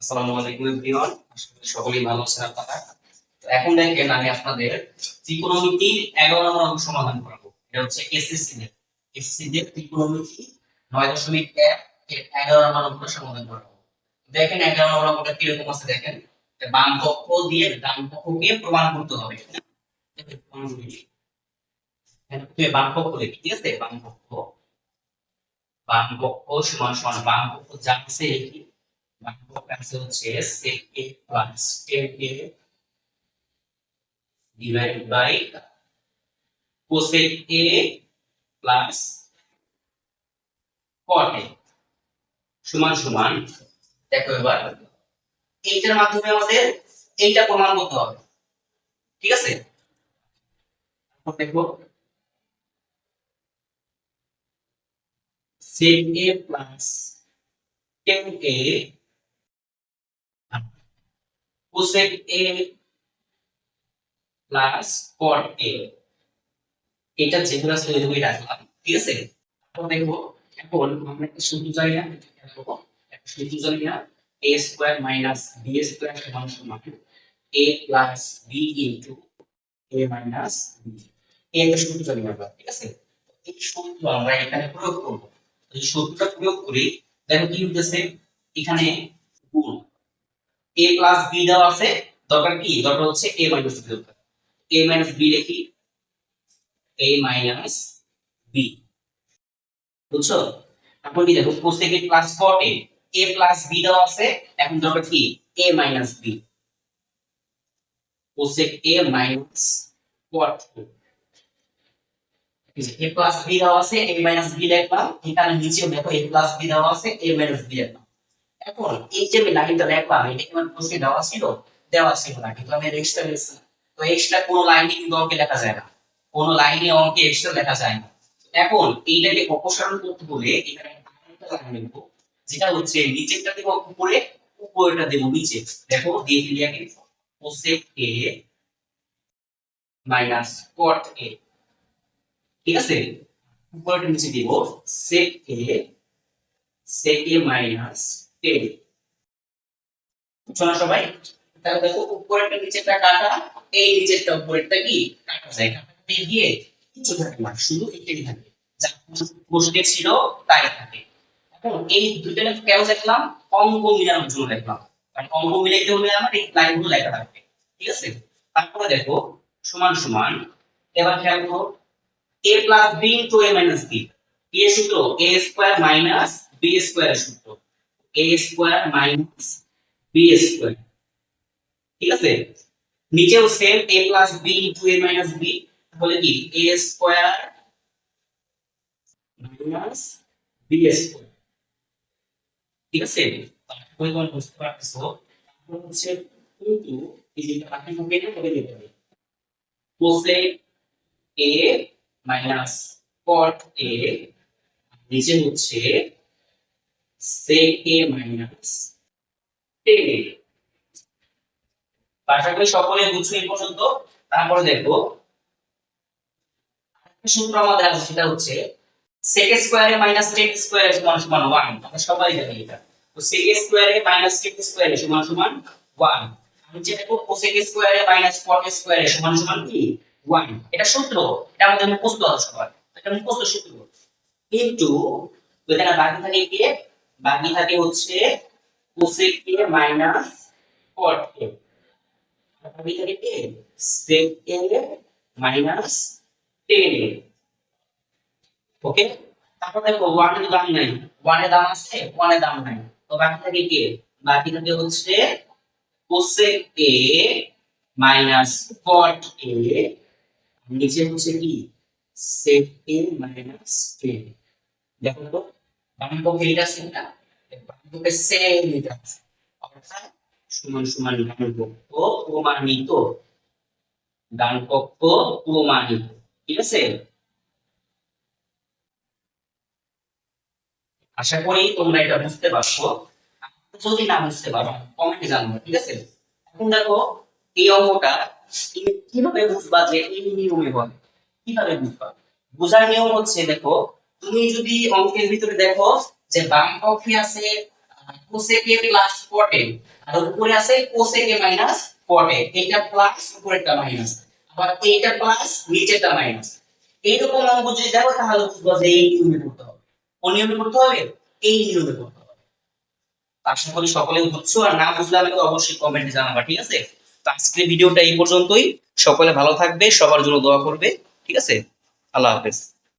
আসসালামু আলাইকুম এভরিওয়ান, আশা করি সকলেই ভালো আছেন আপনারা। তো এখন দেখেন আমি আপনাদের ত্রিকোণমিতির 11 নম্বর অঙ্ক সমাধান করাবো। এটা হচ্ছে এসএসসি দের ত্রিকোণমিতি 9.1 এর 11 নম্বর অঙ্ক সমাধান করাবো। দেখেন 11 নম্বর অঙ্কটা কিরকম আছে দেখেন। বাম পক্ষ দিয়ে ডান পক্ষকে প্রমাণ করতে হবে। দেখেন প্রমাণ করি। এখানে বাম পক্ষ লিখি, ঠিক আছে? বাম পক্ষ সমান সমান বাম পক্ষ যা আছে লিখি। বাম পক্ষ আছে হচ্ছে sec a plus tan a divided by cosec a plus cot a সমান সমান। দেখো এবার এইটার মাধ্যমে আমাদের এইটা প্রমাণ করতে হবে, ঠিক আছে? দেখো sec a plus tan a cosec a plus cot a, এটা যেগুলো আছে ওইভাবেই রাখলাম, ঠিক আছে? এখন দেখো, এখন আমরা একটা সূত্র জানি না, একটা সূত্র জানি না, a square minus b square সমান সমান a plus b into a minus b। এই একটা সূত্র জানি আমরা, ঠিক আছে? এই সূত্র আমরা এখানে প্রয়োগ করব। এই সূত্রটা প্রয়োগ করি, দেখো কি হইতেছে এখানে গুণ a প্লাস b দেওয়া আছে, দরকার কি? দরকার হচ্ছে a মাইনাস b দরকার। a মাইনাস b লিখি, a মাইনাস b, বুঝছো? তারপর কি দেখো cosec a plus cot a plus b দেওয়া আছে, এখন দরকার কি? a minus b, cosec a minus cot a plus b দেওয়া আছে, a মাইনাস b লিখলাম। এখানে নিচেও দেখো a প্লাস b দেওয়া আছে, a মাইনাস b লিখলাম। এখন এই যে আমি লাইনটা লিখলাম, এটা কি আমার প্রশ্নে দেওয়া ছিল? দেওয়া ছিল না, কিন্তু আমি এক্সট্রা লিখছি। তো এক্সট্রা কোন লাইনে কিন্তু অঙ্কে লেখা যায় না, কোন লাইনে অঙ্কে এক্সট্রা লেখা যায় না। এখন এইটাকে অপসারণ করতে হলে এখানে আরেকটা লাইন লিখবো, যেটা হচ্ছে নিচেরটা দেব উপরে, উপরেরটা দেব নিচে। দেখো দিয়ে দিলি আগে cosec a minus cot a, ঠিক আছে? উপরেরটা নিচে দেব sec a মাইনাস tan। বুঝছো না সবাই? তাহলে দেখো উপরেরটা নিচেরটা কাটা, এই নিচেরটা উপরেরটা কি কাটা যায়, কাটাতে গিয়ে কিছু থাকে না, শুধু একটাই থাকে, যা প্রশ্নে ছিল তাই থাকে। এখন এই দুইটা কেন দেখলাম? অঙ্ক মিলানোর জন্য দেখলাম, কারণ অঙ্ক মিলাইতে হলে আমার এই লাইনগুলো লেখা থাকবে, ঠিক আছে? তারপরে দেখো সমান সমান, এবার খেয়াল করো a plus b into a minus b। কি এর সূত্র? a স্কয়ার মাইনাস b স্কয়ারের সূত্র, a square minus b square, ঠিক আছে? নিচেও same a plus b into a minus b, তাহলে কি a square minus b square, ঠিক আছে? তারপরে তোমরা বুঝতে পারতেছো, তারপর হচ্ছে ইনটু এই যে বাকি হবে না, হবে লিখতে হবে cosec a minus cot a, নিচে হচ্ছে sec a minus tan a। আশা করি সকলে বুঝছো এই পর্যন্ত। তারপরে দেখো একটা সূত্র আমাদের আছে, সেটা হচ্ছে sec স্কয়ারে মাইনাস tan স্কয়ারে সমান সমান 1। আমরা সবাই জানি এটা। তো sec স্কয়ারে মাইনাস tan স্কয়ারে সমান সমান 1। আমি যে দেখো cosec স্কয়ারে মাইনাস cot স্কয়ারে সমান সমান কি 1। এটা সূত্র, এটা আমাদের মুখস্থ আছে সবার, এটা মুখস্থ সূত্র। কিন্তু এখানে বাকি থাকে কি? বাকি থাকে হচ্ছে cosec a minus cot a, বাকি থাকে কি sec a minus tan a। ওকে, তারপর দেখো 1 এর দাম নাই, 1 এর দাম আছে, 1 এর দাম নাই। তো বাকি থাকে কি? বাকি থাকে হচ্ছে cosec a minus cot a, নিচে হচ্ছে কি sec a মাইনাস tan। দেখো তো বাম পক্ষে এটা আছে না, বাম পক্ষে সেম এটা আছে, অর্থাৎ সমান সমান ডান পক্ষ প্রমাণিত, ডান পক্ষ প্রমাণিত, ঠিক আছে? আশা করি তোমরা এটা বুঝতে পারছো। যদি না বুঝতে পারো কমেন্টে জানাবো, ঠিক আছে? এখন দেখো এই অঙ্কটা তুমি কিভাবে বুঝবা যে এই নিয়মে বলে? কিভাবে বুঝবা? বোঝার নিয়ম হচ্ছে, দেখো তুমি যদি অঙ্কের ভিতরে দেখো যে বাম পক্ষে আছে cosec a plus cot a, আর উপরে আছে cosec a minus cot a, এটা প্লাস উপরেরটা মাইনাস, আবার এইটা প্লাস নিচেরটা মাইনাস। এইরকম অঙ্ক যদি দেখো তাহলে বুঝবো যে এই নিয়মে করতে হবে। কোন নিয়মে করতে হবে? এই নিয়মে করতে হবে। আশা করি সকলে বুঝছো, আর না বুঝলে আমাকে অবশ্যই কমেন্টে জানাবা, ঠিক আছে? তো আজকের ভিডিওটা এই পর্যন্তই। সকলে ভালো থাকবে, সবার জন্য দোয়া করবে, ঠিক আছে? আল্লাহ হাফেজ।